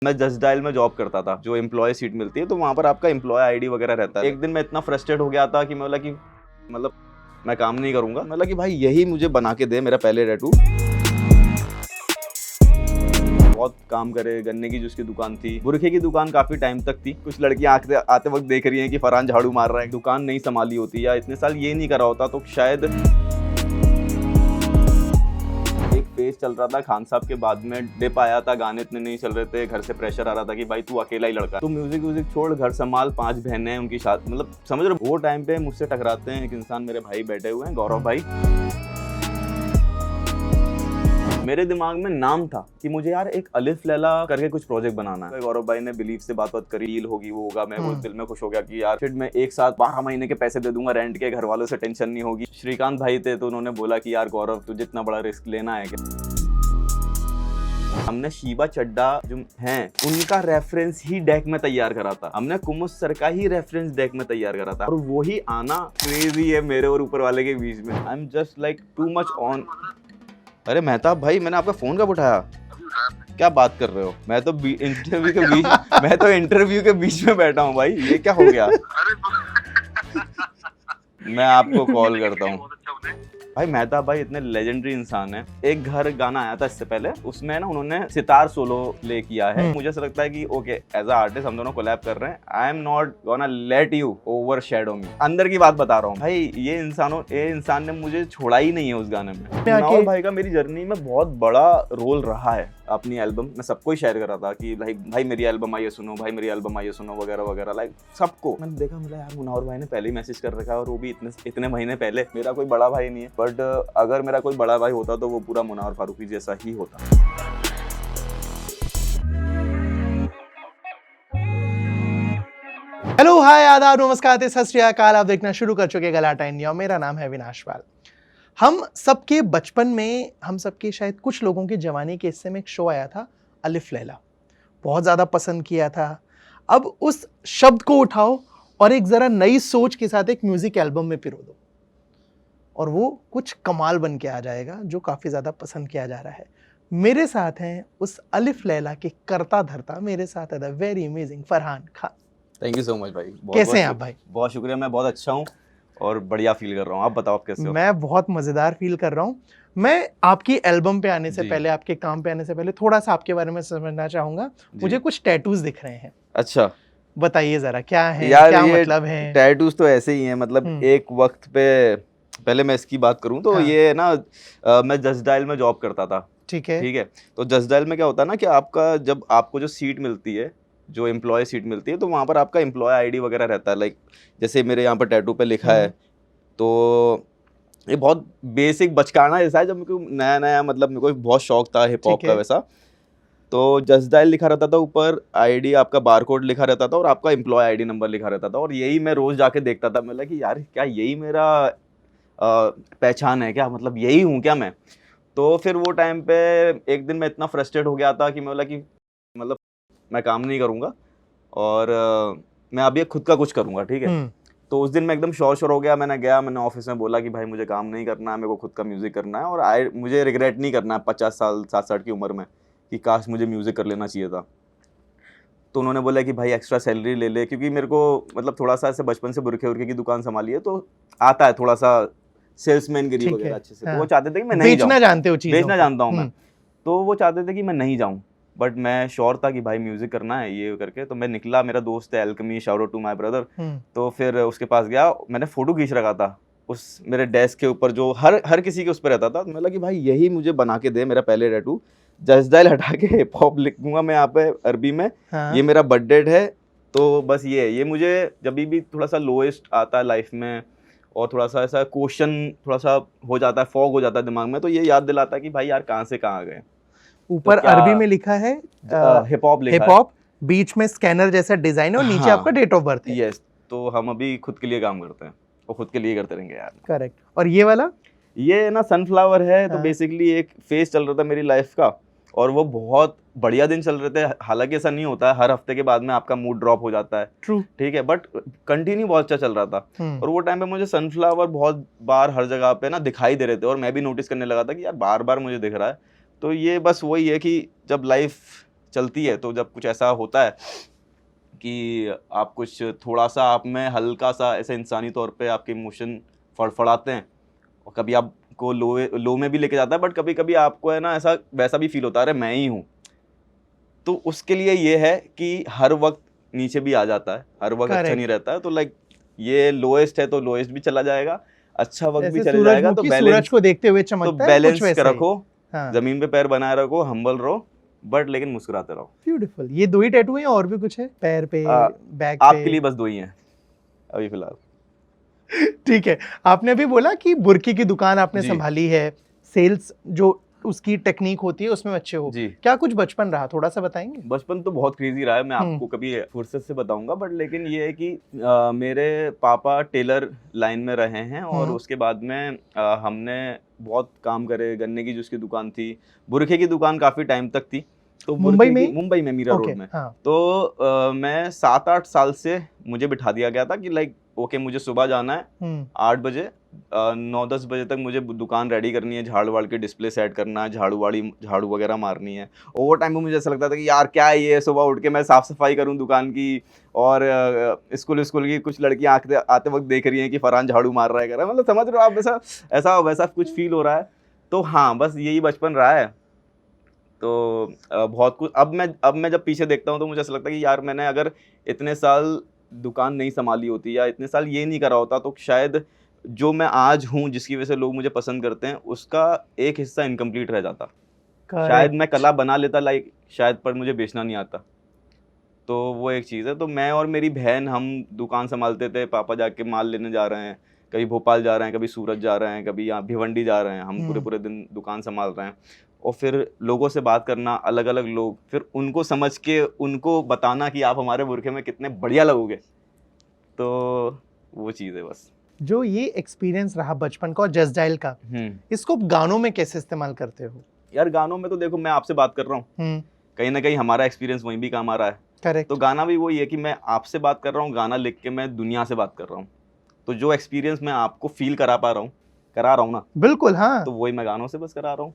मैं just dial में job करता था, जो एम्प्लॉय सीट मिलती है तो वहाँ पर आपका एम्प्लॉय आईडी वगैरह रहता है। एक दिन मैं इतना फ्रस्ट्रेट हो गया था कि मैं बोला कि मतलब मैं काम नहीं करूँगा। मतलब कि भाई यही मुझे बना के दे, मेरा पहले टैटू। बहुत काम करे, गन्ने की जिसकी दुकान थी, बुरखे की दुकान काफी टाइम तक थी। कुछ लड़कियां आते वक्त देख रही हैं कि फरहान झाड़ू मार रहा है, दुकान नहीं संभाली होती या इतने साल ये नहीं करा होता तो शायद। एक फेज चल रहा था खान साहब के, बाद में डिप आया था, गाने इतने नहीं चल रहे थे, घर से प्रेशर आ रहा था कि भाई तू अकेला ही लड़का, तू म्यूजिक छोड़, घर संभाल, 5 बहनें हैं, उनकी शादी, मतलब समझ रहे। वो टाइम पे मुझसे टकराते हैं एक इंसान, मेरे भाई बैठे हुए हैं, गौरव भाई। मेरे दिमाग में नाम था कि मुझे यार एक अलिफ लैला करके कुछ प्रोजेक्ट बनाना है। गौरव भाई ने बिलीफ से बात करी, डील होगी, वो होगा। मैं वो दिल में खुश हो गया कि यार फिर मैं एक साथ 12 महीने के पैसे दे दूंगा रेंट के, घर वालों से टेंशन नहीं होगी। श्रीकांत भाई थे तो उन्होंने बोला कि यार गौरव तुझे इतना बड़ा रिस्क लेना है क्या। हमने शीबा चड्डा जो हैं उनका रेफरेंस ही डेक में तैयार करा था, हमने कुमुस सर का ही रेफरेंस डेक में तैयार करा था, और वही आना क्रेजी है मेरे और ऊपर वाले के बीच में। I am just like too much on. अरे मेहताब भाई, मैंने आपका फोन कब उठाया? क्या बात कर रहे हो? मैं तो इंटरव्यू के बीच में बैठा हूँ भाई, ये क्या हो गया? मैं आपको कॉल करता हूँ भाई। मेहताब भाई इतने लेजेंडरी इंसान है। एक घर गाना आया था इससे पहले, उसमें ना उन्होंने सितार सोलो प्ले किया है। मुझे ऐसा लगता है कि ओके एज अ आर्टिस्ट हम दोनों कोलैब कर रहे हैं। I am not gonna let you overshadow me. अंदर की बात बता रहा हूँ भाई, ये इंसान ने मुझे छोड़ा ही नहीं है उस गाने में। मुनावर भाई का मेरी जर्नी में बहुत बड़ा रोल रहा है। अपनी एल्बम मैं सबको ही शेयर कर रहा था कि भाई मेरी एल्बम आइए सुनो, भाई मेरी एल्बम आइए सुनो, वगैरह वगैरह, लाइक सबको। मैंने देखा, मिला यार मुनावर भाई ने पहले ही मैसेज कर रखा है, और वो भी इतने महीने पहले। मेरा कोई बड़ा भाई नहीं है, बट अगर मेरा कोई बड़ा भाई होता तो वो पूरा मुनावर फारूकी जैसा ही होता। हेलो, हाय, आदाब, नमस्कार, सत श्री अकाल। आप देखना शुरू कर चुके गलाटा इंडिया। मेरा नाम है विनाश पाल। हम सबके बचपन में, हम सबके शायद कुछ लोगों की जवानी के हिस्से में एक शो आया था, अलिफ लैला। बहुत ज़्यादा पसंद किया था। अब उस शब्द को उठाओ और एक ज़रा नई सोच के साथ एक म्यूज़िक एल्बम में पिरो दो, और वो कुछ कमाल बन के आ जाएगा, जो काफ़ी ज़्यादा पसंद किया जा रहा है। मेरे साथ हैं उस अलिफ लैला के करता धरता, मेरे साथ है the very amazing Farhan Khan. Thank you so much भाई। कैसे हैं आप भाई? बहुत शुक्रिया, मैं बहुत अच्छा हूँ और बढ़िया फील कर रहा हूँ। आप बताओ आप कैसे हो? मैं बहुत मज़ेदार फील कर रहा हूँ। मैं आपकी एल्बम पे आने से पहले, आपके काम पे आने से पहले थोड़ा सा आपके बारे में समझना चाहूँगा। मुझे कुछ टैटूज दिख रहे हैं। अच्छा, बताइए ज़रा, क्या है, क्या मतलब है? टैटूज तो ऐसे ही हैं, मतलब एक वक्त पे, पहले मैं इसकी बात करूँ तो ये ना मैं जस्ट डायल में जॉब करता था। ठीक है। तो जस्ट डायल में क्या होता है ना कि जब आपको जो सीट मिलती है, जो एम्प्लॉय सीट मिलती है, तो वहाँ पर आपका एम्प्लॉय आईडी वगैरह रहता है। लाइक जैसे मेरे यहाँ पर टैटू पे लिखा है, तो ये बहुत बेसिक बचकाना ऐसा है। जब मेरे को नया मतलब मेरे को बहुत शौक था हिप हॉप का वैसा, तो जस्ट डायल लिखा रहता था ऊपर, आईडी आपका बारकोड लिखा रहता था, और आपका एम्प्लॉय आईडी नंबर लिखा रहता था। और यही मैं रोज जाके देखता था। मैं लगा कि यार क्या यही मेरा पहचान है क्या, मतलब यही हूँ क्या मैं? तो फिर वो टाइम पे एक दिन मैं इतना फ्रस्ट्रेट हो गया था कि मैं बोला कि मतलब मैं काम नहीं करूँगा और मैं अभी खुद का कुछ करूँगा। ठीक है। तो उस दिन मैं एकदम श्योर हो गया। मैंने ऑफिस में बोला कि भाई मुझे काम नहीं करना है, मेरे को खुद का म्यूज़िक करना है, और मुझे रिग्रेट नहीं करना है 50 साल 60 की उम्र में कि काश मुझे म्यूज़िक कर लेना चाहिए था। तो उन्होंने बोला कि भाई एक्स्ट्रा सैलरी ले ले, क्योंकि मेरे को मतलब थोड़ा सा ऐसे बचपन से बुरखे की दुकान संभाली है, तो आता है थोड़ा सा सेल्समैन गिरी वगैरह अच्छे से। तो वो चाहते थे कि मैं नहीं जाऊँ, बेचना जानता हूँ मैं। तो वो चाहते थे कि मैं नहीं जाऊँ, बट मैं श्योर था कि भाई म्यूजिक करना है ये करके। तो मैं निकला, मेरा दोस्त है Alchemy, shout out to my brother. तो फिर उसके पास गया, मैंने फोटो खींच रखा था उस मेरे डेस्क के ऊपर, जो हर किसी के उस पर रहता था। तो मैं लगा कि भाई यही मुझे बना के दे, मेरा पहले टैटू। जस्ट डायल हटा के हिप हॉप लिखूंगा मैं यहाँ पे अरबी में। ये मेरा बर्थ डेट है। तो बस ये मुझे जब भी थोड़ा सा लोएस्ट आता है लाइफ में, और थोड़ा सा ऐसा क्वेश्चन थोड़ा सा हो जाता है, फॉग हो जाता है दिमाग में, तो ये याद दिलाता है कि भाई यार कहाँ से कहाँ आ गए। ऊपर तो अरबी में लिखा है हिप हॉप, बीच में स्कैनर जैसा डिजाइन, और नीचे आपका डेट ऑफ बर्थ है। यस। तो हम अभी खुद के लिए काम करते हैं और खुद के लिए करते रहेंगे यार। करेक्ट। और ये वाला, ये ना सनफ्लावर है। तो बेसिकली एक फेज चल रहा था मेरी लाइफ का, और वो बहुत बढ़िया दिन चल रहे थे। हालांकि ऐसा नहीं होता है, हर हफ्ते के बाद में आपका मूड ड्रॉप हो जाता है। ट्रू। ठीक है, बट कंटिन्यू बहुत अच्छा चल रहा था। और वो टाइम पे मुझे सनफ्लावर बहुत बार हर जगह पे ना दिखाई दे रहे थे, और मैं भी नोटिस करने लगा था कि यार बार बार मुझे दिख रहा है। तो ये बस वही है कि जब लाइफ चलती है, तो जब कुछ ऐसा होता है कि आप कुछ थोड़ा सा आप में हल्का सा ऐसे इंसानी तौर पे आपके इमोशन फड़फड़ाते हैं, और कभी आपको लो में भी लेके जाता है, बट कभी कभी आपको है ना ऐसा वैसा भी फील होता है, अरे मैं ही हूँ। तो उसके लिए ये है कि हर वक्त नीचे भी आ जाता है, हर वक्त अच्छा नहीं रहता है, तो लाइक ये लोएस्ट है तो लोएस्ट भी चला जाएगा, अच्छा वक्त भी चले जाएगा, तो सूरज को देखते हुए चमकता है, बैलेंस रखो, जमीन पे पैर बनाए रखो, हम्बल रहो, बट लेकिन मुस्कुराते रहो। ब्यूटीफुल। ये 2 ही टैटू हैं और भी कुछ है पैर पे, बैक पे? आपके लिए बस 2 ही हैं अभी फिलहाल। ठीक है। आपने अभी बोला कि बुर्की की दुकान आपने संभाली है, सेल्स जो उसकी टेक्निक होती है उसमें अच्छे हो, क्या कुछ बचपन रहा, थोड़ा सा बताएंगे? बचपन तो बहुत क्रेजी रहा है, मैं आपको कभी फुर्सत से बताऊंगा, बट लेकिन ये है कि मेरे पापा टेलर लाइन में रहे हैं, और उसके बाद में हमने बहुत काम करे, गन्ने की जूस की दुकान थी, बुरखे की दुकान काफी टाइम तक थी, तो मुंबई में मीरा रोड में। तो मैं 7-8 साल से मुझे बिठा दिया गया था कि लाइक ओके मुझे सुबह जाना है 8 बजे, 9-10 बजे तक मुझे दुकान रेडी करनी है, झाड़ू वाड़ के डिस्प्ले सेट करना है, झाड़ू वगैरह मारनी है। ओवर टाइम में मुझे ऐसा लगता था कि यार क्या है ये, सुबह उठ के मैं साफ सफाई करूं दुकान की, और स्कूल की कुछ लड़कियां आते वक्त देख रही हैं कि फरहान झाड़ू मार रहा है, कर रहा है, मतलब समझ रहे हो आप, ऐसा वैसा कुछ फील हो रहा है। तो हाँ, बस यही बचपन रहा है। तो बहुत कुछ अब मैं जब पीछे देखता हूँ तो मुझे ऐसा लगता है कि यार मैंने अगर इतने साल दुकान नहीं संभाली होती या इतने साल ये नहीं करा होता, तो शायद जो मैं आज हूँ, जिसकी वजह से लोग मुझे पसंद करते हैं, उसका एक हिस्सा इनकम्प्लीट रह जाता। शायद मैं कला बना लेता लाइक शायद, पर मुझे बेचना नहीं आता। तो वो एक चीज़ है। तो मैं और मेरी बहन हम दुकान संभालते थे, पापा जाके माल लेने जा रहे हैं, कभी भोपाल जा रहे हैं, कभी सूरत जा रहे हैं, कभी यहाँ भिवंडी जा रहे हैं, हम पूरे दिन दुकान संभाल रहे हैं, और फिर लोगों से बात करना, अलग अलग लोग, फिर उनको समझ के उनको बताना कि आप हमारे बुरखे में कितने बढ़िया लगोगे। तो वो चीज़ है बस। जो ये एक्सपीरियंस रहा बचपन का और जस्ट डायल का, इसको गानों में कैसे इस्तेमाल करते हो? यार गानों में तो देखो, मैं आपसे बात कर रहा हूँ, कहीं ना कहीं हमारा एक्सपीरियंस वहीं भी काम आ रहा है। करेक्ट। तो गाना भी वही है कि मैं आपसे बात कर रहा हूँ, गाना लिख के मैं दुनिया से बात कर रहा हूँ, तो जो एक्सपीरियंस मैं आपको फील करा रहा हूँ ना, बिल्कुल हाँ, तो वही मैं गानों से बस करा रहा हूँ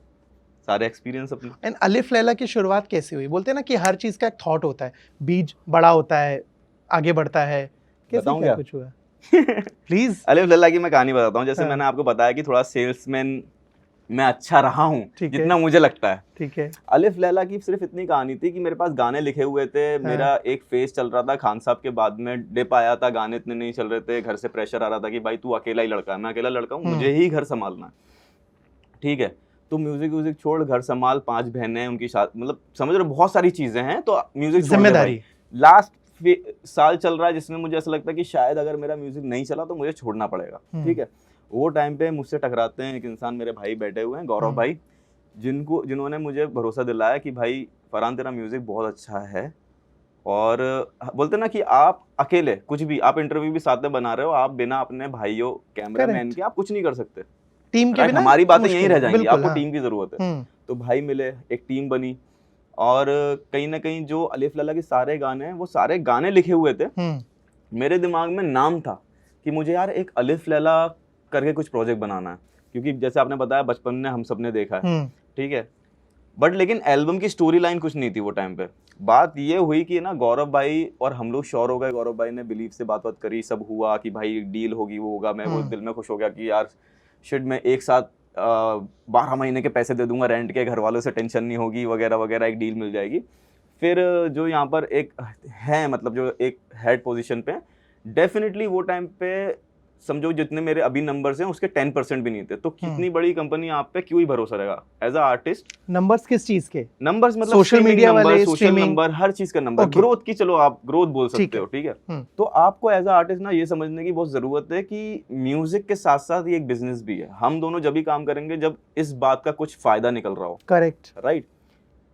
सारे एक्सपीरियंस अपने। एंड अलिफ लैला की शुरुआत कैसे हुई? बोलते हैं ना कि हर चीज का एक थॉट होता है, बीज बड़ा होता है, आगे बढ़ता है, कैसे क्या कुछ हुआ? प्लीज। अलिफ लैला की मैं कहानी बताता हूँ। जैसे मैंने आपको बताया कि थोड़ा सेल्समैन मैं अच्छा रहा हूँ जितना मुझे लगता है। ठीक है। अलिफ लैला की सिर्फ इतनी कहानी थी कि मेरे पास गाने लिखे हुए थे, मेरा एक फेज चल रहा था, खान साहब के बाद में डिप आया था, गाने इतने नहीं चल रहे थे, घर से प्रेशर आ रहा था कि भाई तू अकेला ही लड़का है, मैं अकेला लड़का हूँ, मुझे ही घर संभालना है, ठीक है, तो म्यूजिक छोड़, घर संभाल, 5 बहनें हैं, उनकी शादी, मतलब समझ रहे बहुत सारी चीजें हैं, तो म्यूजिक जिम्मेदारी। लास्ट साल चल रहा है जिसमें मुझे ऐसा लगता है कि शायद अगर मेरा म्यूजिक नहीं चला तो मुझे छोड़ना पड़ेगा, ठीक है। वो टाइम पे मुझसे टकराते हैं एक इंसान, मेरे भाई बैठे हुए हैं, गौरव भाई, जिन्होंने मुझे भरोसा दिलाया कि भाई फरहान तेरा म्यूजिक बहुत अच्छा है, और बोलते ना कि आप अकेले कुछ भी, आप इंटरव्यू भी साथ में बना रहे हो, आप बिना अपने भाइयों कैमरामैन के आप कुछ नहीं कर सकते, टीम के बिना हमारी बातें यहीं रह जाएंगी, आपको टीम की जरूरत है। तो भाई मिले, एक टीम बनी, और कहीं ना कहीं जो अलिफ लैला के सारे गाने हैं, वो सारे गाने लिखे हुए थे, मेरे दिमाग में नाम था कि मुझे यार एक अलिफ लैला करके कुछ प्रोजेक्ट बनाना है, क्योंकि जैसे आपने बताया बचपन में हम सबने देखा है, ठीक है, बट लेकिन एल्बम की स्टोरी लाइन कुछ नहीं थी वो टाइम पे। बात ये हुई कि ना गौरव भाई और हम लोग श्योर हो गए, गौरव भाई ने बिलीव से बात करी, सब हुआ कि भाई डील होगी, वो होगा, मैं वो दिल में खुश हो गया कि यार शिट, मैं एक साथ 12 महीने के पैसे दे दूंगा रेंट के, घर वालों से टेंशन नहीं होगी, वगैरह वगैरह, एक डील मिल जाएगी। फिर जो यहाँ पर एक है, मतलब जो एक हेड पोजीशन पे, डेफिनेटली वो टाइम पे समझो जितने मेरे अभी नंबर्स हैं उसके 10% भी नहीं थे, तो कितनी बड़ी कंपनी आप पे क्यों ही भरोसा रहेगा एज अ आर्टिस्ट। नंबर्स किस चीज के? नंबर्स मतलब सोशल मीडिया वाले, सोशल नंबर, हर चीज का नंबर, ग्रोथ की, चलो आप ग्रोथ बोल सकते हो, ठीक है। तो आपको एज अ आर्टिस्ट ना ये समझने की बहुत जरूरत है कि म्यूजिक के साथ साथ ये एक बिजनेस भी है, हम दोनों जब भी काम करेंगे जब इस बात का कुछ फायदा निकल रहा हो। Correct, right.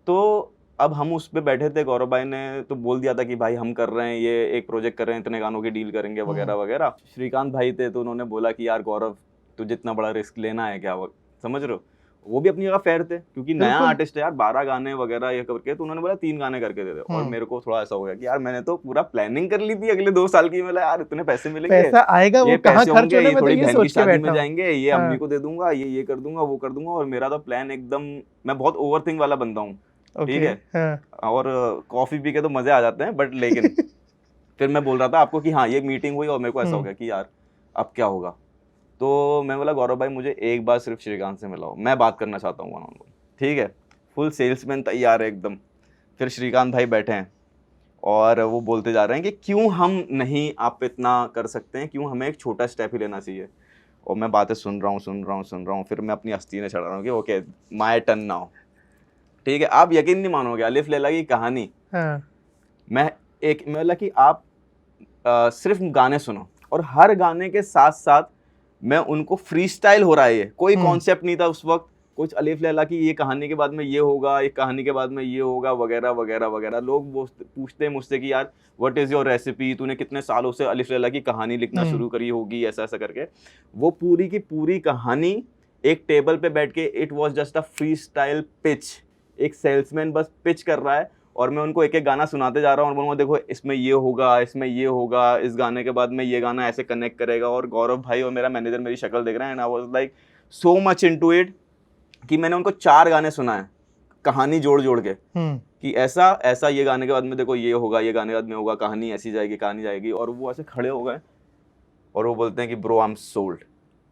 तो अब हम उस पे बैठे थे, गौरव भाई ने तो बोल दिया था कि भाई हम कर रहे हैं ये एक प्रोजेक्ट कर रहे हैं, इतने गानों की डील करेंगे, वगैरह वगैरह। श्रीकांत भाई थे तो उन्होंने बोला कि यार गौरव तुझे इतना बड़ा रिस्क लेना है क्या, समझ रहे हो, वो भी अपनी जगह फेयर थे क्योंकि नया आर्टिस्ट है यार, 12 गाने वगैरह ये करके, तो उन्होंने बोला 3 गाने करके दे दे। और मेरे को थोड़ा ऐसा हो गया कि यार मैंने तो पूरा प्लानिंग कर ली थी अगले 2 साल की, मतलब यार इतने पैसे मिलेंगे, पैसा आएगा, वो कहां खर्च होने में, थोड़ी बहन की शादी में जाएंगे, ये अम्मी को दे दूंगा, ये कर दूंगा, वो कर दूंगा, और मेरा तो प्लान एकदम, मैं बहुत ओवरथिंक वाला बंदा हूँ, ठीक है, और कॉफी पी के तो मजे आ जाते हैं, बट लेकिन फिर मैं बोल रहा था आपको कि हाँ ये मीटिंग हुई और मेरे को ऐसा हो गया कि यार अब क्या होगा। तो मैं बोला गौरव भाई मुझे एक बार सिर्फ श्रीकांत से मिलाओ, मैं बात करना चाहता हूँ वन ऑन वन। ठीक है, फुल सेल्समैन तैयार है एकदम। फिर श्रीकांत भाई बैठे हैं और वो बोलते जा रहे हैं कि क्यों हम नहीं आप इतना कर सकते हैं, क्यों हमें एक छोटा स्टेप ही लेना चाहिए। और मैं बातें सुन रहा हूँ। फिर मैं अपनी हस्ती में चढ़ रहा हूँ कि ओके माय टर्न नाउ। ठीक है, आप यकीन नहीं मानोगे अलिफ लैला की कहानी। मैं बोला कि आप सिर्फ गाने सुनो, और हर गाने के साथ साथ मैं उनको फ्री स्टाइल हो रहा है, ये कोई कॉन्सेप्ट नहीं था उस वक्त कुछ अलिफ लैला की ये कहानी के बाद में ये होगा, एक कहानी के बाद में ये होगा, वगैरह वगैरह वगैरह। लोग पूछते हैं मुझसे कि यार व्हाट इज योर रेसिपी, तूने कितने सालों से अलिफ लैला की कहानी लिखना शुरू करी होगी, ऐसा ऐसा करके। वो पूरी की पूरी कहानी एक टेबल पे बैठ के, it was just a free style pitch. एक सेल्समैन बस पिच कर रहा है और मैं उनको एक एक गाना सुनाते जा रहा हूँ और बोलूँगा देखो इसमें ये होगा, इसमें ये होगा, इस गाने के बाद में ये गाना ऐसे कनेक्ट करेगा। और गौरव भाई और मेरा मैनेजर मेरी शक्ल देख रहे हैं, and I was like so much into it कि मैंने उनको 4 गाने सुनाए कहानी जोड़ जोड़ के कि ऐसा ऐसा, ये गाने के बाद में देखो ये होगा, ये गाने के बाद में होगा, कहानी ऐसी जाएगी, कहानी जाएगी। और वो ऐसे खड़े हो गए और वो बोलते हैं कि ब्रो आई एम सोल्ड।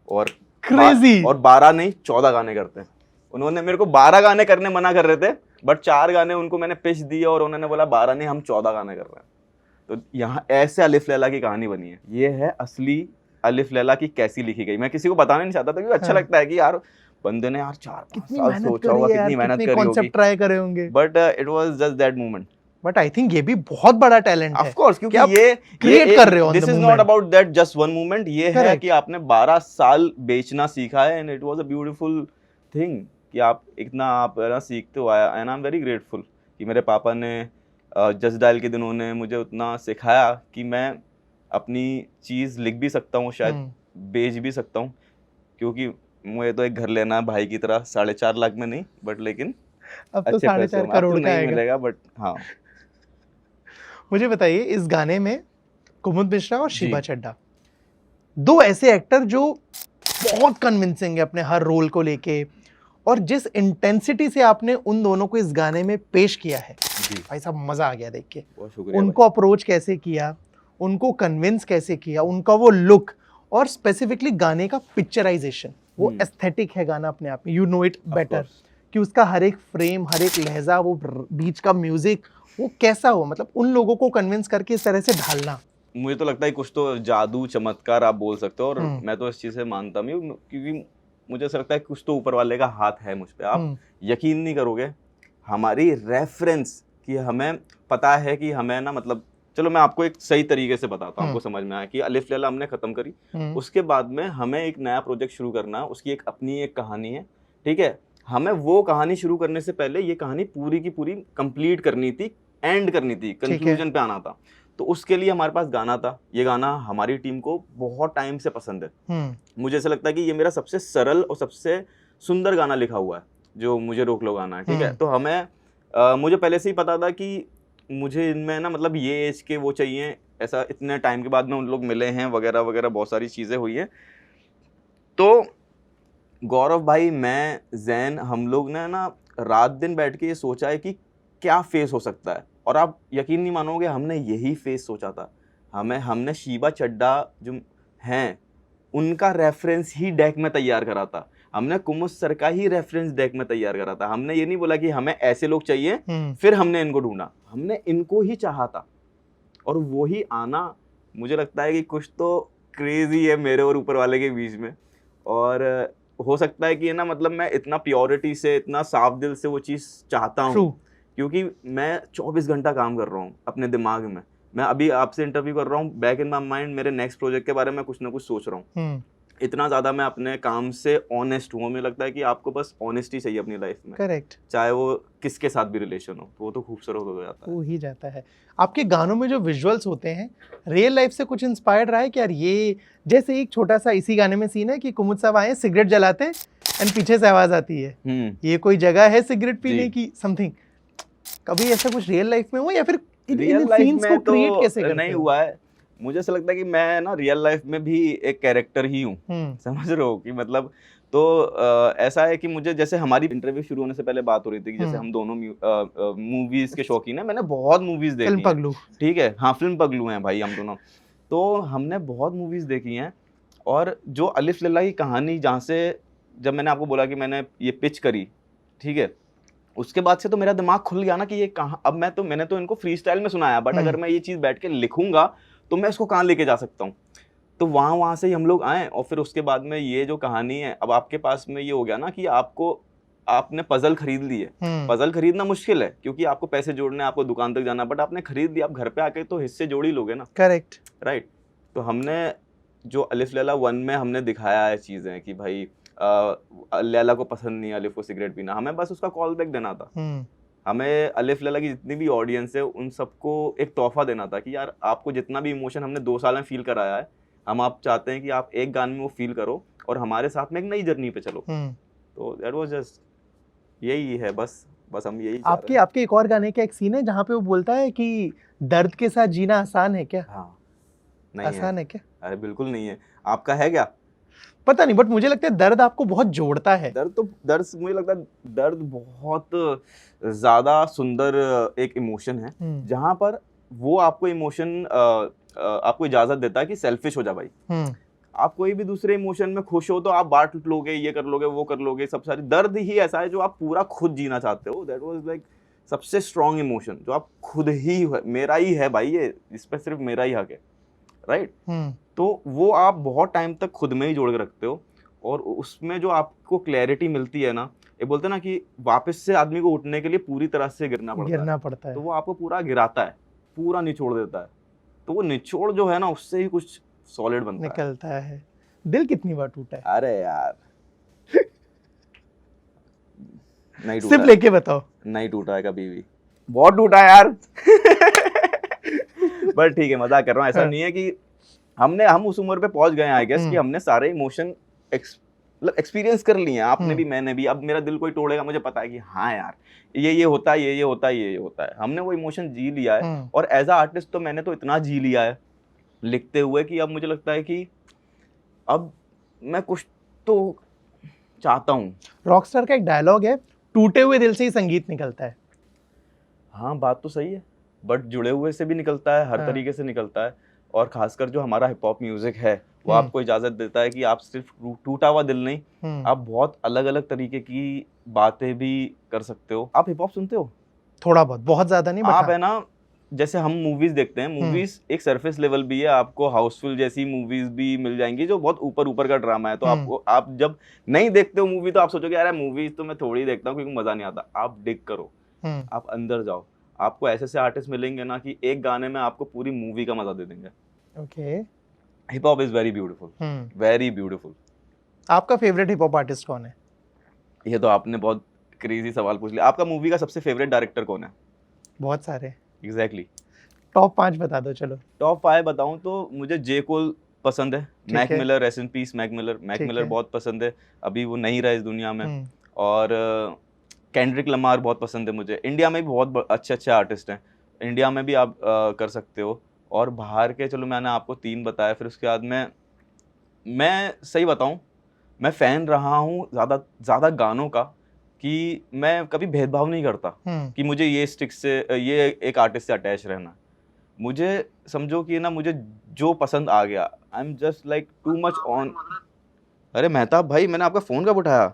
और क्रेजी। और 12 नहीं 14 गाने करते हैं। उन्होंने मेरे को 12 गाने करने मना कर रहे थे, बट 4 गाने उनको मैंने पिच दिए और उन्होंने बोला 12 नहीं हम 14 गाने कर रहे हैं। तो यहाँ ऐसे अलिफ लैला की कहानी बनी है। ये है असली अलिफ लैला की कैसी लिखी गई। मैं किसी को बताना नहीं चाहता था क्योंकि अच्छा लगता है कि यार बंदे ने यार 4-5 साल सोचा होगा, कितनी मेहनत करी होगी, कॉन्सेप्ट ट्राई करे होंगे, but it was just that moment. But I think ये भी बहुत बड़ा टैलेंट है, ऑफ कोर्स, क्योंकि ये क्रिएट कर रहे हो। This is not about that just one moment. ये है कि आपने 12 साल बेचना सीखा है, and it was a beautiful thing कि आप इतना आप ना सीखते हो आया। And I am very grateful कि मेरे पापा ने जस्ट डायल के दिनों ने मुझे उतना सिखाया कि मैं अपनी चीज़ लिख भी सकता हूँ, शायद बेच भी सकता हूँ। क्योंकि मुझे तो एक घर लेना है भाई की तरह, 4.5 लाख में नहीं, बट लेकिन अब तो 4.5 करोड़ का नहीं मिलेगा, बट हाँ। मुझे बताइए, इस गाने में कुमुद मिश्रा और शीबा चड्ढा, 2 ऐसे एक्टर जो बहुत कन्विंसिंग है अपने हर रोल को लेके, और जिस इंटेंसिटी से आपने उन दोनों को इस गाने में पेश किया है भाई साहब, मजा आ गया देख के। उनको अप्रोच कैसे किया, उनको कन्विंस कैसे किया, उनका वो लुक, और स्पेसिफिकली गाने का पिक्चराइजेशन, वो एस्थेटिक है गाना अपने आप में, यू नो इट बेटर, कि उसका हर एक फ्रेम, हर एक लहजा, वो बीच का म्यूजिक, वो कैसा हो, मतलब उन लोगों को कन्विंस करके इस तरह से ढालना। मुझे तो लगता है कुछ तो जादू चमत्कार आप बोल सकते हो, और मैं तो इस चीज़ से मानता भी हूँ, क्योंकि मुझे ऐसा लगता है कुछ तो ऊपर वाले का हाथ है मुझ पे। आप यकीन नहीं करोगे, हमारी रेफरेंस कि हमें पता है कि हमें ना, मतलब चलो मैं आपको एक सही तरीके से बताता हूँ, आपको समझ में आया कि अलिफ लैला हमने खत्म करी, उसके बाद में हमें एक नया प्रोजेक्ट शुरू करना है, उसकी एक अपनी एक कहानी है। ठीक है, हमें वो कहानी शुरू करने से पहले ये कहानी पूरी की पूरी कंप्लीट करनी थी, एंड करनी थी, कंक्लूजन पे आना था। तो उसके लिए हमारे पास गाना था। ये गाना हमारी टीम को बहुत टाइम से पसंद है। मुझे ऐसा लगता है कि ये मेरा सबसे सरल और सबसे सुंदर गाना लिखा हुआ है, जो मुझे रोक लो गाना है। ठीक है, तो हमें मुझे पहले से ही पता था कि मुझे इनमें ना, मतलब ये एज के वो चाहिए, ऐसा इतने टाइम के बाद में उन लोग मिले हैं, वगैरह वगैरह बहुत सारी चीज़ें हुई हैं। तो गौरव भाई, मैं, जैन, हम लोग ने ना रात दिन बैठ के ये सोचा है कि क्या फेस हो सकता है, और आप यकीन नहीं मानोगे, हमने यही फेस सोचा था। हमने शीबा चड्ढा जो हैं उनका रेफरेंस ही डेक में तैयार करा था, हमने कुमुद सर का ही रेफरेंस डेक में तैयार करा था। हमने ये नहीं बोला कि हमें ऐसे लोग चाहिए फिर हमने इनको ढूंढा, हमने इनको ही चाहा था, और वो ही आना, मुझे लगता है कि कुछ तो क्रेजी है मेरे और ऊपर वाले के बीच में। और हो सकता है कि ना, मतलब मैं इतना प्योरिटी से, इतना साफ दिल से वो चीज़ चाहता हूँ, क्योंकि मैं 24 घंटा काम कर रहा हूँ अपने दिमाग में। मैं अभी आपसे इंटरव्यू कर रहा हूँ, बैक इन माई माइंड मेरे नेक्स्ट प्रोजेक्ट के बारे में कुछ ना कुछ सोच रहा हूँ। इतना ज़्यादा मैं अपने काम से ऑनेस्ट हूँ। मुझे लगता है कि आपको बस ऑनेस्टी चाहिए अपनी लाइफ में, करेक्ट, चाहे वो किसके साथ भी रिलेशन हो, तो वो तो खूबसूरत हो जाता है, हो ही जाता है। आपके गानों में जो विजुअल्स होते हैं, रियल लाइफ से कुछ इंस्पायर्ड रहा है कि यार ये, जैसे एक छोटा सा इसी गाने में सीन है कि कुमुद साहब आए, सिगरेट जलाते हैं एंड पीछे से आवाज आती है, ये कोई जगह है सिगरेट पीने की, समथिंग, कभी ऐसा कुछ रियल लाइफ में हुआ, या फिर रियल लाइफ में तो नहीं हुआ है। मुझे ऐसा लगता है कि मैं ना रियल लाइफ में भी एक कैरेक्टर ही हूँ, समझ रहे हो कि मतलब तो ऐसा है कि मुझे जैसे हमारी इंटरव्यू शुरू होने से पहले बात हो रही थी कि जैसे हम दोनों मूवीज के शौकीन हैं, मैंने बहुत मूवीज देखी फिल्म पगलू, ठीक है, हाँ फिल्म पगलू हैं भाई हम दोनों, तो हमने बहुत मूवीज देखी हैं। और जो अलिफ लैला की कहानी जहाँ से जब मैंने आपको बोला कि मैंने ये पिच करी, ठीक है, उसके बाद से तो मेरा दिमाग खुल गया ना कि ये कहाँ, अब मैंने तो इनको फ्री स्टाइल में सुनाया, बट अगर मैं ये चीज़ बैठ के लिखूंगा तो मैं इसको कहाँ लेके जा सकता हूँ। तो वहाँ से ही हम लोग आए और फिर उसके बाद में ये जो कहानी है, अब आपके पास में ये हो गया ना कि आपने पजल खरीद ली है। पजल खरीदना मुश्किल है क्योंकि आपको पैसे जोड़ने, आपको दुकान तक जाना, बट आपने खरीद लिया, आप घर पे आके तो हिस्से जोड़ ही लोगे ना। Correct, right. तो हमने जो अलिफ लैला 1 में हमने दिखाया है चीज़ें कि भाई लैला को पसंद नहीं है अलिफ को सिगरेट पीना, हमें बस उसका कॉल बैक देना था। हमें अलिफ लैला की जितनी भी ऑडियंस है उन सबको एक तोहफा देना था कि यार आपको जितना भी इमोशन हमने 2 साल में फील कराया है, हम आप चाहते हैं कि आप एक गाने में वो फील करो और हमारे साथ में एक नई जर्नी पे चलो। तो दैट वाज जस्ट यही है, बस हम यही चाह रहे हैं। आपके एक और गाने का एक सीन है जहाँ पे वो बोलता है कि दर्द के साथ जीना आसान है क्या? हाँ, नहीं आसान है क्या? अरे बिल्कुल नहीं है। आपका है क्या? पता नहीं, बट मुझे लगता है दर्द आपको बहुत जोड़ता है। दर्द मुझे लगता है दर्द बहुत ज्यादा सुंदर एक इमोशन है, जहां पर वो आपको इमोशन आपको इजाजत देता है कि सेल्फिश हो जा भाई। आप कोई भी दूसरे इमोशन में खुश हो तो आप बांट लोगे, ये कर लोगे, वो कर लोगे, सब सारी। दर्द ही ऐसा है जो आप पूरा खुद जीना चाहते हो। दैट वाज लाइक सबसे स्ट्रॉन्ग इमोशन जो आप खुद ही, मेरा ही है भाई, ये इस पे सिर्फ मेरा ही हक है, राइट। तो वो आप बहुत टाइम तक खुद में ही जोड़ के रखते हो और उसमें जो आपको क्लैरिटी मिलती है ना, ये बोलते हैं ना कि वापस से आदमी को उठने के लिए पूरी तरह से गिरना पड़ता है। तो वो आपको पूरा गिराता है, पूरा निचोड़ देता है। तो वो निचोड़ जो है ना, उससे ही कुछ सॉलिड बनता निकलता है। दिल कितनी बार टूटा है? अरे यार नहीं टूटा, सिर्फ लेके बताओ। नहीं टूटा है कभी भी, बहुत टूटा है यार बट ठीक है, मजाक कर रहा हूँ। ऐसा नहीं है कि हम उस उम्र पे पहुंच गए हैं आई गेस कि हमने सारे इमोशन एक्सपीरियंस कर लिए हैं, आपने भी मैंने भी। अब मेरा दिल कोई तोड़ेगा, मुझे पता है कि हाँ यार ये होता है, ये होता है, ये होता है। हमने वो इमोशन जी लिया है और एज अ आर्टिस्ट तो मैंने तो इतना जी लिया है लिखते हुए कि अब मुझे लगता है कि अब मैं कुछ तो चाहता हूँ। रॉकस्टार का एक डायलॉग है, टूटे हुए दिल से ही संगीत निकलता है। हाँ, बात तो सही है, बट जुड़े हुए से भी निकलता है, हर तरीके से निकलता है। और खासकर जो हमारा हिप हॉप म्यूजिक है वो आपको इजाजत देता है कि आप सिर्फ टूटा हुआ दिल नहीं, आप बहुत अलग अलग तरीके की बातें भी कर सकते हो। आप हिप हॉप सुनते हो? थोड़ा बहुत, बहुत ज्यादा नहीं। आप है ना, जैसे हम मूवीज देखते हैं, मूवीज एक सरफेस लेवल भी है, आपको हाउसफुल जैसी मूवीज भी मिल जाएंगी जो बहुत ऊपर का ड्रामा है। तो आपको, आप जब नहीं देखते हो मूवी तो आप सोचोगे यार मूवीज तो मैं थोड़ी देखता हूँ क्योंकि मजा नहीं आता। आप डिग करो, आप अंदर जाओ, आपको ऐसे आर्टिस्ट मिलेंगे ना कि एक गाने में आपको पूरी मूवी का मजा दे देंगे। Okay, hip hop is very beautiful, very beautiful. आपका फेवरेट हिप हॉप आर्टिस्ट कौन है? ये तो आपने बहुत क्रेजी सवाल पूछ लिया। आपका मूवी का सबसे फेवरेट डायरेक्टर कौन है? बहुत सारे। एग्जैक्टली। टॉप 5 बता दो। चलो टॉप 5 बताऊं तो मुझे जे कोल पसंद है, Mac Miller, rest in peace Mac Miller बहुत पसंद है, अभी वो नहीं रहा इस दुनिया में। और केंड्रिक लमार बहुत पसंद है मुझे। इंडिया में भी बहुत अच्छे आर्टिस्ट हैं, इंडिया में भी आप कर सकते हो। और बाहर के, चलो मैंने आपको 3 बताया, फिर उसके बाद मैं सही बताऊं, मैं फ़ैन रहा हूँ ज़्यादा गानों का, कि मैं कभी भेदभाव नहीं करता कि मुझे ये स्टिक से, ये एक आर्टिस्ट से अटैच रहना। मुझे समझो कि ना, मुझे जो पसंद आ गया, I am just like too much on. अरे मेहताब भाई, मैंने आपका फ़ोन कब उठाया?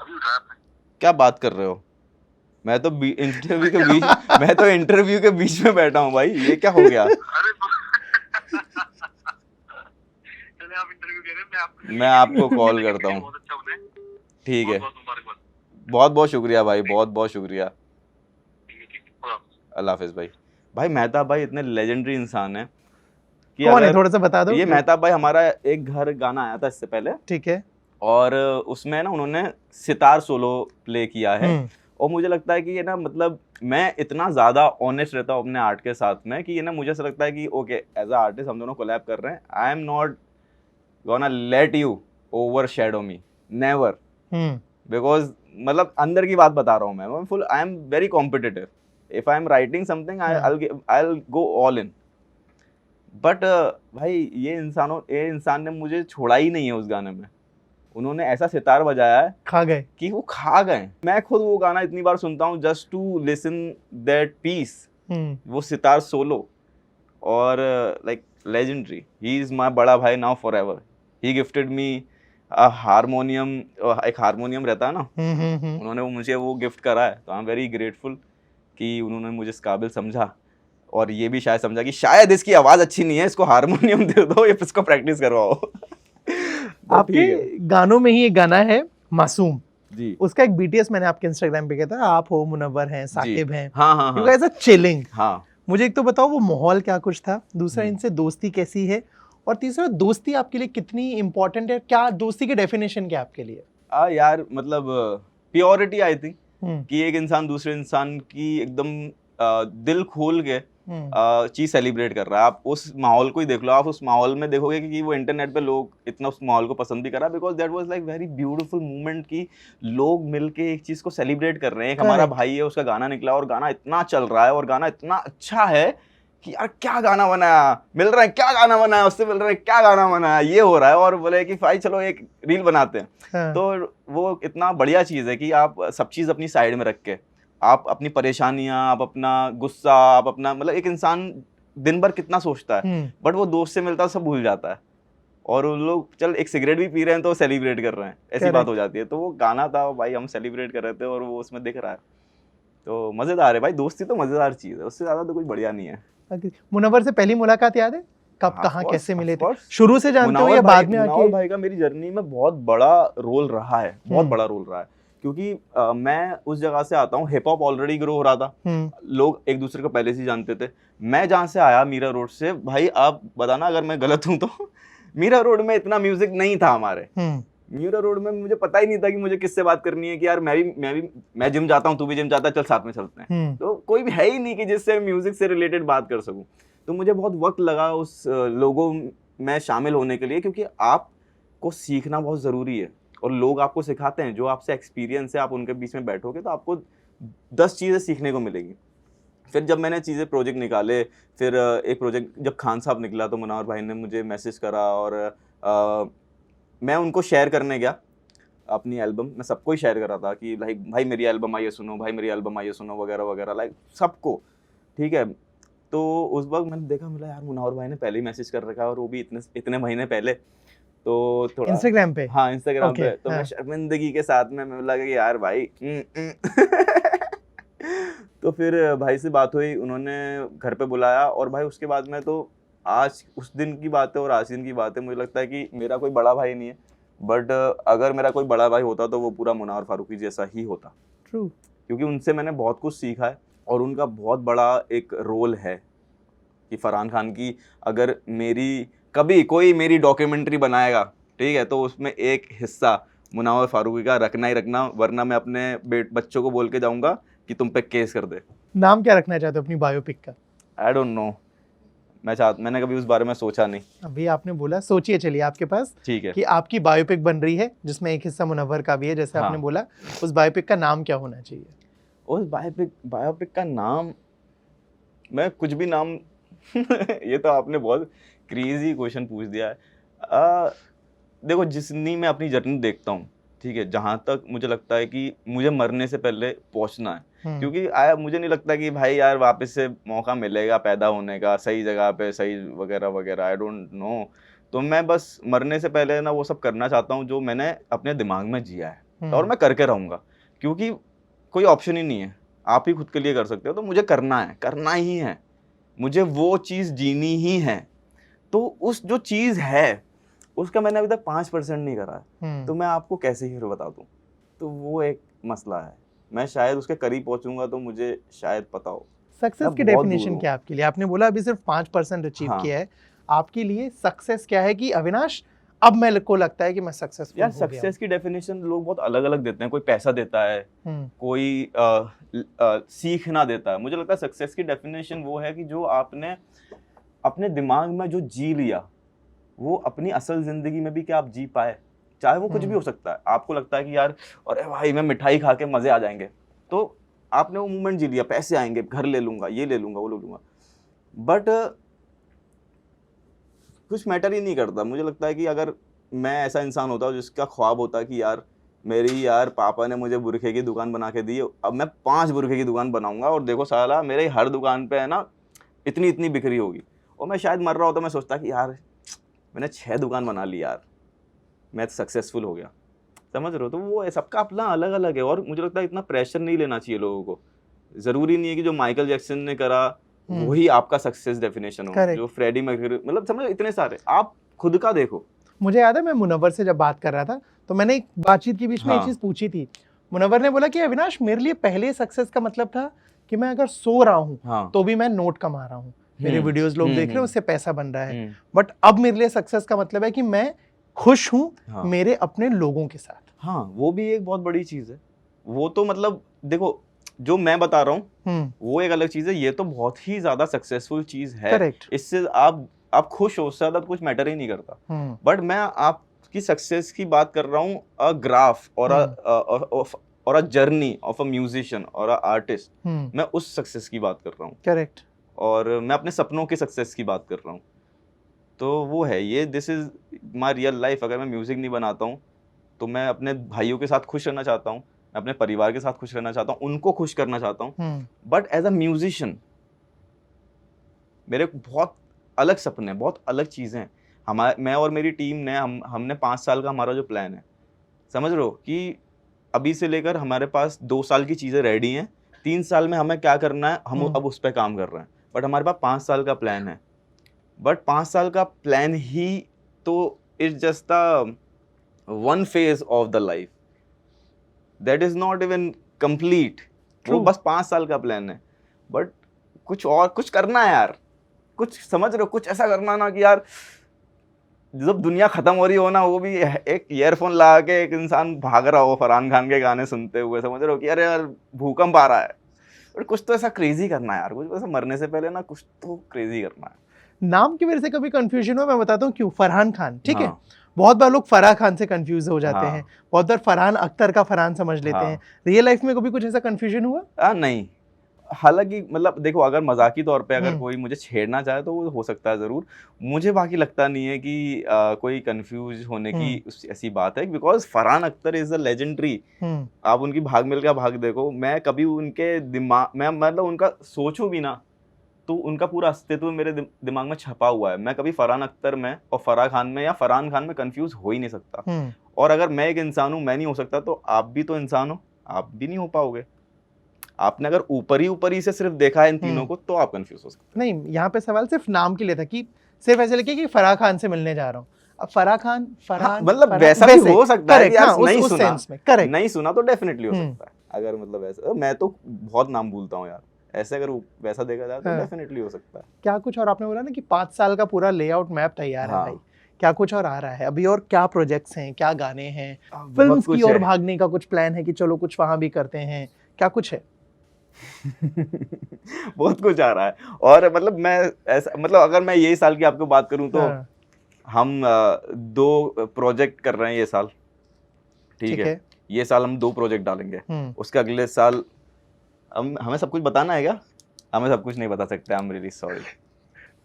अभी उठाया आपने? क्या बात कर रहे हो? मैं तो इंटरव्यू के बीच में बैठा हूँ भाई, ये क्या हो गया? चले आप इंटरव्यू दे रहे हैं, मैं आपको कॉल करता हूँ। ठीक है, बहुत बहुत शुक्रिया भाई, बहुत बहुत शुक्रिया। अल्लाह हाफिज़ भाई। भाई मेहताब भाई इतने लेजेंडरी इंसान है कि कौन है, थोड़ा सा बता दो। ये मेहताब भाई, हमारा एक घर गाना आया था इससे पहले, ठीक है, और उसमें ना उन्होंने सितार सोलो प्ले किया है। और मुझे लगता है कि ये ना, मतलब मैं इतना ज़्यादा ऑनेस्ट रहता हूँ अपने आर्ट के साथ में कि ये ना, मुझे ऐसा लगता है कि ओके, एज अ आर्टिस्ट हम दोनों कोलैब कर रहे हैं, I am not gonna let you over shadow me, never. Because मतलब अंदर की बात बता रहा हूँ मैं full, I am very competitive. If I am writing something, I will go all in. But भाई ये इंसान ने मुझे छोड़ा ही नहीं है उस गाने में। उन्होंने ऐसा सितार बजाया है खा गए कि वो खा गए। मैं खुद वो गाना इतनी बार सुनता हूँ just to listen that piece, वो सितार सोलो। और like legendary, he is my बड़ा भाई now for ever. He gifted me harmonium, एक हारमोनियम रहता है ना, उन्होंने मुझे वो गिफ्ट करा है। तो आई एम वेरी ग्रेटफुल कि उन्होंने मुझे इस काबिल समझा, और ये भी शायद समझा कि शायद इसकी आवाज़ अच्छी नहीं है, इसको हारमोनियम दे दो, या इसको प्रैक्टिस करवाओ। आपके गानों में ही एक गाना है मासूम जी, उसका एक बीटीएस मैंने आपके इंस्टाग्राम पे किया था, आप हो, मुनव्वर हैं, साकिब हैं, हाँ, यू गाइस आर चिलिंग। हाँ। मुझे एक तो बताओ वो माहौल क्या कुछ था, दूसरा इनसे दोस्ती कैसी है, और तीसरा दोस्ती आपके लिए कितनी इंपॉर्टेंट है, क्या दोस्ती की डेफिनेशन क्या आपके लिए? यार मतलब प्योरिटी आई थिंक, कि एक इंसान दूसरे इंसान की एकदम दिल खोल के चीज सेलिब्रेट कर रहा है। आप उस माहौल को ही देख लो, आप उस माहौल में देखोगे कि वो इंटरनेट पे लोग इतना उस माहौल को पसंद भी कर रहा है, because that was like very beautiful moment कि लोग मिलके एक चीज को सेलिब्रेट कर रहे हैं। एक हमारा भाई है, उसका गाना निकला और गाना इतना चल रहा है और गाना इतना अच्छा है कि यार क्या गाना बनाया, मिल रहा है क्या गाना बनाया, उससे मिल रहा है क्या गाना बनाया, ये हो रहा है। और बोले कि भाई चलो एक रील बनाते हैं। तो वो इतना बढ़िया चीज़ है कि आप सब चीज़ अपनी साइड में रख के, आप अपनी परेशानियां, आप अपना गुस्सा, आप अपना, मतलब एक इंसान दिन भर कितना सोचता है, बट वो दोस्त से मिलता है सब भूल जाता है, और उन लोग चल एक सिगरेट भी पी रहे हैं तो सेलिब्रेट कर रहे हैं, ऐसी बात हो जाती है। तो वो गाना था भाई, हम सेलिब्रेट कर रहे थे और वो उसमें दिख रहा है, तो मज़ेदार है भाई। दोस्ती तो मज़ेदार चीज़ है, उससे ज़्यादा तो कुछ बढ़िया नहीं है। मुनव्वर से पहली मुलाकात याद है? कब, कहाँ, कैसे मिले थे? शुरू से जानते हो मुनव्वर या बाद में आके? मुनव्वर भाई का मेरी जर्नी में बहुत बड़ा रोल रहा है, बहुत बड़ा रोल रहा है, क्योंकि मैं उस जगह से आता हूँ, हिप हॉप ऑलरेडी ग्रो हो रहा था, लोग एक दूसरे को पहले से जानते थे। मैं जहाँ से आया मीरा रोड से, भाई आप बताना अगर मैं गलत हूँ तो मीरा रोड में इतना म्यूजिक नहीं था हमारे। मीरा रोड में मुझे पता ही नहीं था कि मुझे किससे बात करनी है, कि यार मैं जिम जाता हूँ, तू भी जिम जाता है, चल साथ में चलते हैं। तो कोई भी है ही नहीं कि जिससे म्यूजिक से रिलेटेड बात कर सकूं। तो मुझे बहुत वक्त लगा उस लोगों में शामिल होने के लिए, क्योंकि आपको सीखना बहुत ज़रूरी है, और लोग आपको सिखाते हैं, जो आपसे एक्सपीरियंस है, आप उनके बीच में बैठोगे तो आपको 10 चीज़ें सीखने को मिलेगी। फिर जब मैंने चीज़ें प्रोजेक्ट निकाले, फिर एक प्रोजेक्ट जब खान साहब निकला तो मुनव्वर भाई ने मुझे मैसेज करा, और मैं उनको शेयर करने गया अपनी एल्बम। मैं सबको ही शेयर कर रहा था कि भाई मेरी एल्बम आइए सुनो, भाई मेरी एल्बम आइए सुनो, वगैरह वगैरह, लाइक सबको, ठीक है। तो उस वक्त मैंने देखा, मिला यार मुनव्वर भाई ने पहले ही मैसेज कर रखा है, और वो भी इतने महीने पहले। तो थोड़ा इंस्टाग्राम पे? हाँ, इंस्टाग्राम पे। तो मैं शर्मिंदगी के साथ में लगा कि यार भाई तो फिर भाई से बात हुई, उन्होंने घर पे बुलाया, और भाई उसके बाद में तो आज उस दिन की बात है और आज दिन की बात है, मुझे लगता है कि मेरा कोई बड़ा भाई नहीं है, बट अगर मेरा कोई बड़ा भाई होता तो वो पूरा मुनव्वर फारूकी जैसा ही होता। ट्रू, क्योंकि उनसे मैंने बहुत कुछ सीखा है, और उनका बहुत बड़ा एक रोल है कि फरहान खान की अगर कभी कोई मेरी डॉक्यूमेंट्री बनाएगा, ठीक है, तो उसमें एक हिस्सा मुनव्वर फारूकी का रखना ही रखना, वरना मैं अपने बच्चों को बोल के जाऊंगा कि तुम पे केस कर दे। नाम क्या रखना चाहते हो अपनी बायोपिक का? आई डोंट नो, मैंने कभी उस बारे में सोचा नहीं। अभी आपने बोला, सोचिए, चलिए आपके पास, ठीक है, कि आपकी बायोपिक बन रही है जिसमें एक हिस्सा मुनव्वर का भी है, जैसे आपने बोला, उस बायोपिक का नाम क्या होना चाहिए? उस बायोपिक का नाम, मैं कुछ भी नाम ये तो आपने बहुत क्रेजी क्वेश्चन पूछ दिया है। देखो, जितनी मैं अपनी जर्नी देखता हूँ, ठीक है, जहाँ तक मुझे लगता है कि मुझे मरने से पहले पहुँचना है, क्योंकि मुझे नहीं लगता कि भाई यार वापस से मौका मिलेगा पैदा होने का सही जगह पे, सही वगैरह वगैरह, आई डोंट नो। तो मैं बस मरने से पहले ना वो सब करना चाहता हूँ जो मैंने अपने दिमाग में जिया है, और मैं करके रहूँगा, क्योंकि कोई ऑप्शन ही नहीं है, आप ही खुद के लिए कर सकते हो। तो मुझे करना ही है, मुझे वो चीज़ जीनी ही है। तो उस जो चीज़ है उसका मैंने अभी तक 5% नहीं करा है, तो मैं आपको कैसे हीरो बता दूं? तो वो एक मसला है। मैं शायद उसके करीब पहुंचूंगा तो मुझे शायद पता हो। सक्सेस की डेफिनेशन क्या आपके लिए? आपने बोला अभी सिर्फ 5% अचीव किया है, आपके लिए सक्सेस क्या है? कि अविनाश अब मेरे को लगता है कि मैं सक्सेसफुल हो गया। सक्सेस की डेफिनेशन लोग बहुत अलग अलग देते हैं, कोई पैसा देता है, कोई सीखना देता है। मुझे लगता है सक्सेस की डेफिनेशन वो है कि जो आपने अपने दिमाग में जो जी लिया, वो अपनी असल जिंदगी में भी क्या आप जी पाए, चाहे वो कुछ भी हो सकता है। आपको लगता है कि यार अरे भाई मैं मिठाई खा के मजे आ जाएंगे, तो आपने वो मोमेंट जी लिया, पैसे आएंगे, घर ले लूंगा, ये ले लूंगा, वो ले लूंगा, बट कुछ मैटर ही नहीं करता। मुझे लगता है कि अगर मैं ऐसा इंसान होता जिसका ख्वाब होता कि यार मेरी यार पापा ने मुझे बुरखे की दुकान बना के दी, अब मैं 5 बुरखे की दुकान बनाऊंगा और देखो साला मेरे हर दुकान पे है ना इतनी इतनी बिक्री होगी, और मैं शायद मर रहा होता, मैं सोचता कि यार मैंने 6 दुकान बना ली यार, मैं सक्सेसफुल हो गया। समझ रहे हो? तो वो सबका अपना अलग अलग है, और मुझे लगता है इतना प्रेशर नहीं लेना चाहिए लोगों को। ज़रूरी नहीं है कि जो माइकल जैक्सन ने करा वही आपका सक्सेस डेफिनेशन हो, जो फ्रेडी मैर्क्यूरी, मतलब समझो इतने सारे, आप खुद का देखो। मुझे याद है मैं मुनव्वर से जब बात कर रहा था तो मैंने एक बातचीत के बीच में एक चीज पूछी थी। मुनव्वर ने बोला कि अविनाश मेरे लिए पहले सक्सेस का मतलब था कि मैं अगर सो रहा हूँ तो भी मैं नोट कमा रहा हूँ, मेरे वीडियोस लोग देख रहे हैं, उससे पैसा बन रहा है। बट अब मेरे लिए सक्सेस का मतलब है कि मैं खुश हूँ मेरे अपने लोगों के साथ। हाँ, वो भी एक बहुत बड़ी चीज है। वो तो मतलब देखो, जो मैं बता रहा हूँ वो एक अलग चीज है, ये तो बहुत ही ज्यादा सक्सेसफुल चीज है। Correct. इससे आप खुश हो, उससे ज्यादा कुछ मैटर ही नहीं करता। बट मैं आपकी सक्सेस की बात कर रहा हूँ, अ ग्राफ और a journey of a musician और अ आर्टिस्ट, मैं उस सक्सेस की बात कर रहा हूँ। करेक्ट। और मैं अपने सपनों के सक्सेस की बात कर रहा हूँ। तो वो है, ये this is my real life. अगर मैं म्यूजिक नहीं बनाता हूँ तो मैं अपने भाइयों के साथ खुश रहना चाहता हूँ, मैं अपने परिवार के साथ खुश रहना चाहता हूँ, उनको खुश करना चाहता हूँ। बट एज अ म्यूजिशियन मेरे बहुत अलग सपने हैं, बहुत अलग चीज़ें हैं। मैं और मेरी टीम ने हमने 5 साल का हमारा जो प्लान है, समझ रहे हो कि अभी से लेकर हमारे पास 2 साल की चीज़ें रेडी हैं, 3 साल में हमें क्या करना है हम अब उस पर काम कर रहे हैं। बट हमारे पास 5 साल का प्लान है। बट 5 साल का प्लान ही तो is just the one phase of the life that is not even complete. वो बस 5 साल का प्लान है, बट कुछ और कुछ करना है यार, कुछ समझ रहे हो, कुछ ऐसा करना ना कि यार जब दुनिया खत्म हो रही हो ना, वो भी एक ईयरफोन लगा के एक इंसान भाग रहा हो फरहान खान के गाने सुनते हुए, समझ रहे हो कि अरे यार भूकंप आ रहा है, बट कुछ तो ऐसा क्रेजी करना है यार, कुछ ऐसा मरने से पहले ना कुछ तो क्रेजी करना है। नाम की वजह से कभी कंफ्यूजन हो, मैं बताता हूँ क्यों। फरहान खान, ठीक है, बहुत बार लोग फराह खान से कंफ्यूज हो जाते हैं, बहुत बार फरहान अख्तर का फरहान समझ लेते हैं। रियल लाइफ में कभी कुछ ऐसा कंफ्यूजन हुआ? नहीं, हालांकि मतलब देखो, अगर मजाकी तौर पे अगर कोई मुझे छेड़ना चाहे तो वो हो सकता है जरूर, मुझे बाकी लगता नहीं है कि कोई कंफ्यूज होने की ऐसी बात है, because Farhan Akhtar is a legendary. आप उनकी भाग मिल्खा भाग देखो, मैं कभी उनके दिमाग में मतलब उनका सोचूं भी ना तो उनका पूरा अस्तित्व मेरे दिमाग में छपा हुआ है। मैं कभी फरहान अख्तर में और फराह खान में या फरहान खान में कंफ्यूज हो ही नहीं सकता। और अगर मैं एक इंसान हूँ, मैं नहीं हो सकता, तो आप भी तो इंसान हो, आप भी नहीं हो पाओगे। आपने अगर ऊपर ही से सिर्फ देखा है इन तीनों को तो आप कंफ्यूज हो सकते हैं। नहीं, यहाँ पे सवाल सिर्फ नाम के लिए था कि सिर्फ ऐसे लिखे कि फराह खान से मिलने जा रहा हूँ। अब फराह खान मतलब वैसा भी हो सकता है कि यार नहीं सुना तो डेफिनेटली हो सकता है। अगर मतलब ऐसा, मैं तो बहुत नाम भूलता हूँ यार, ऐसे अगर वैसा देखा जाए तो डेफिनेटली हो सकता है। क्या कुछ और आपने बोला ना कि 5 साल का पूरा लेआउट मैप तैयार है भाई, क्या कुछ और आ रहा है अभी, और क्या प्रोजेक्ट्स हैं, क्या गाने हैं, फिल्म्स की ओर भागने का कुछ प्लान है कि चलो कुछ वहां भी करते हैं, क्या कुछ है? बहुत कुछ आ रहा है। और मतलब मैं ऐसा, मतलब अगर मैं यही साल की आपको बात करूं तो हम 2 प्रोजेक्ट कर रहे हैं ये साल, ठीक है? ये साल हम 2 प्रोजेक्ट डालेंगे, उसके अगले साल हमें सब कुछ बताना है क्या? हमें सब कुछ नहीं बता सकते, I am really sorry.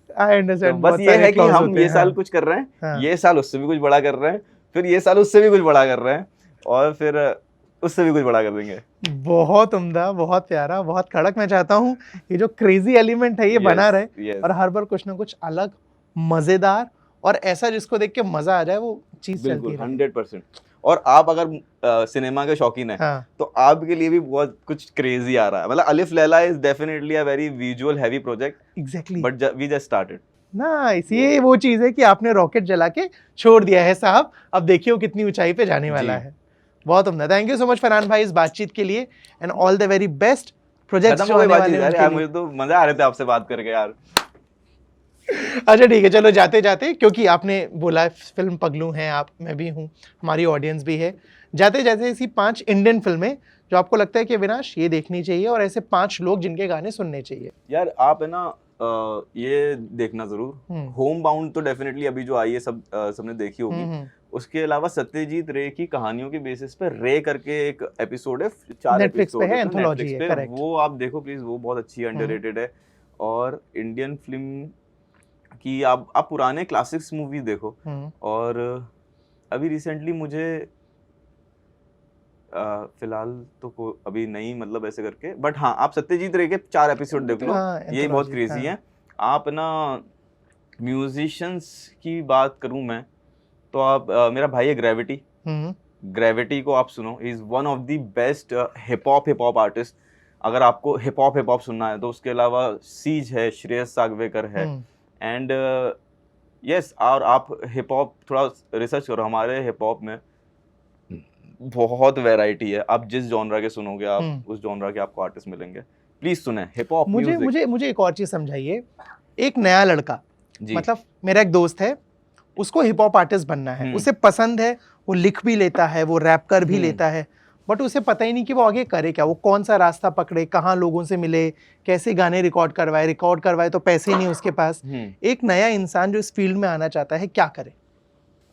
I understand. बस ये है कि हम ये साल कुछ कर रहे हैं, ये साल उससे भी कुछ बड़ा कर रहे हैं, फिर ये साल उससे भी कुछ बड़ा कर रहे हैं, और फिर उससे भी कुछ बड़ा कर देंगे। बहुत उम्दा, बहुत प्यारा, बहुत कड़क। मैं चाहता हूँ ये जो क्रेजी एलिमेंट है ये बना रहे, और हर बार कुछ ना कुछ अलग, मजेदार और ऐसा जिसको देख के मजा आ जाए, वो चीज चलती रहे। 100%। और आप अगर सिनेमा के शौकीन हैं तो आपके लिए भी बहुत कुछ क्रेजी आ रहा है। मतलब Alif Laila is definitely a very visual heavy project. Exactly, but we just started. Nice. ये वो चीज है कि आपने रॉकेट जला के छोड़ दिया है साहब, अब देखिए वो कितनी ऊंचाई पे जाने वाला है। बहुत उम्दा। Thank you so much Farhan भाई इस बातचीत के लिए, and all the very best projects जो आने वाले हैं उनके लिए। मुझे तो मजा आ रहा था आपसे बात करके यार। अच्छा ठीक है, चलो जाते जाते, क्योंकि आपने बोला फिल्म पगलू हैं आप, मैं भी हूँ, हमारी ऑडियंस भी है, जाते जाते ऐसी 5 इंडियन फिल्में जो आपको लगता है कि अविनाश ये देखनी चाहिए, और ऐसे 5 लोग जिनके गाने सुनने चाहिए। यार आप है ना ये देखना जरूर, होम बाउंड तो डेफिनेटली अभी जो आई है सबने देखी होगी। उसके अलावा सत्यजीत रे की कहानियों के बेसिस पे रे करके एक एपिसोड है, 4 एपिसोड है, एंथोलॉजी है, वो आप देखो प्लीज, वो बहुत अच्छी अंडररेटेड है। और इंडियन फिल्म कि आप पुराने क्लासिक्स मूवी देखो। और अभी रिसेंटली मुझे फिलहाल तो अभी नहीं, मतलब ऐसे करके, बट हाँ आप सत्यजीत रे के 4 एपिसोड देख लो, ये बहुत क्रेजी है। आप ना म्यूजिशियंस की बात करूं मैं तो आप मेरा भाई है ग्रेविटी, ग्रेविटी को आप सुनो, he is one of the best hip hop artist. अगर आपको हिप हॉप सुनना है तो उसके अलावा सीज है, श्रेयस सागवेकर है, एंड यस, और आप हिप हॉप थोड़ा रिसर्च करो, हमारे हिप हॉप में बहुत वैरायटी है, आप जिस जॉनरा के सुनोगे आप उस जॉनरा के आपको आर्टिस्ट मिलेंगे। प्लीज सुने हिप हॉप म्यूजिक। मुझे एक और चीज समझाइए, एक नया लड़का, मतलब मेरा एक दोस्त है, उसको हिप हॉप आर्टिस्ट बनना है, उसे पसंद है, वो लिख भी लेता है, वो रैप कर भी लेता है, बट उसे पता ही नहीं कि वो आगे करे क्या, वो कौन सा रास्ता पकड़े, कहाँ लोगों से मिले, कैसे गाने रिकॉर्ड करवाए तो पैसे नहीं उसके पास। एक नया इंसान जो इस फील्ड में आना चाहता है क्या करे?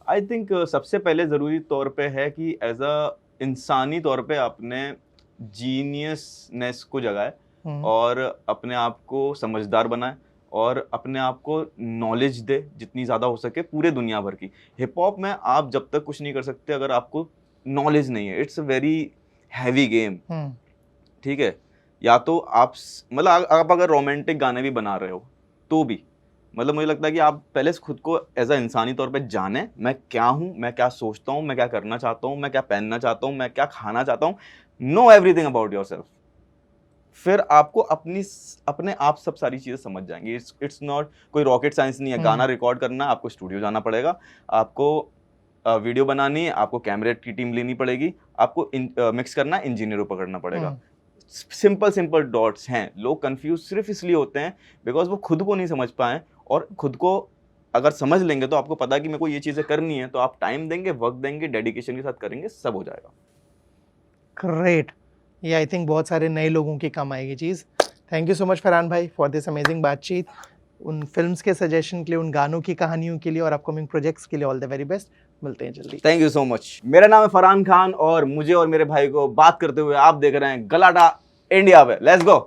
आई थिंक सबसे पहले ज़रूरी तौर पे है कि एज अ इंसानी तौर पे अपने जीनियसनेस को जगाए और अपने आप को समझदार बनाए और अपने आप को नॉलेज दे जितनी ज़्यादा हो सके पूरे दुनिया भर की। हिप हॉप में आप जब तक कुछ नहीं कर सकते अगर आपको नॉलेज नहीं है, it's a very heavy game, ठीक है। या तो आप मतलब आप अगर रोमांटिक गाने भी बना रहे हो तो भी मतलब मुझे लगता है कि आप पहले खुद को एज अ इंसानी तौर पे जाने, मैं क्या हूँ, मैं क्या सोचता हूँ, मैं क्या करना चाहता हूँ, मैं क्या पहनना चाहता हूँ, मैं क्या खाना चाहता हूँ, नो एवरीथिंग अबाउट योरसेल्फ। फिर आपको अपने आप सब सारी चीज़ें समझ जाएंगी। इट्स नॉट कोई रॉकेट साइंस नहीं है। गाना रिकॉर्ड करना है, आपको स्टूडियो जाना पड़ेगा, आपको वीडियो बनानी है, आपको कैमरे की टीम लेनी पड़ेगी, आपको मिक्स करना, इंजीनियर को पकड़ना पड़ेगा। सिंपल डॉट्स हैं। लोग कंफ्यूज सिर्फ इसलिए होते हैं बिकॉज वो खुद को नहीं समझ पाए, और खुद को अगर समझ लेंगे तो आपको पता है कि मेरे को ये चीज़ें करनी है, तो आप टाइम देंगे, वक्त देंगे, डेडिकेशन के साथ करेंगे, सब हो जाएगा। ग्रेट, ये आई थिंक बहुत सारे नए लोगों की काम आएगी चीज़। Thank you so much Farhan भाई फॉर दिस अमेजिंग बातचीत। उन फिल्म्स के सजेशन के लिए, उन गानों की कहानियों के लिए और अपकमिंग प्रोजेक्ट्स के लिए ऑल द वेरी बेस्ट। मिलते हैं जल्दी। Thank you so much. मेरा नाम है फरहान खान और मुझे और मेरे भाई को बात करते हुए आप देख रहे हैं गलाटा इंडिया पे। Let's go.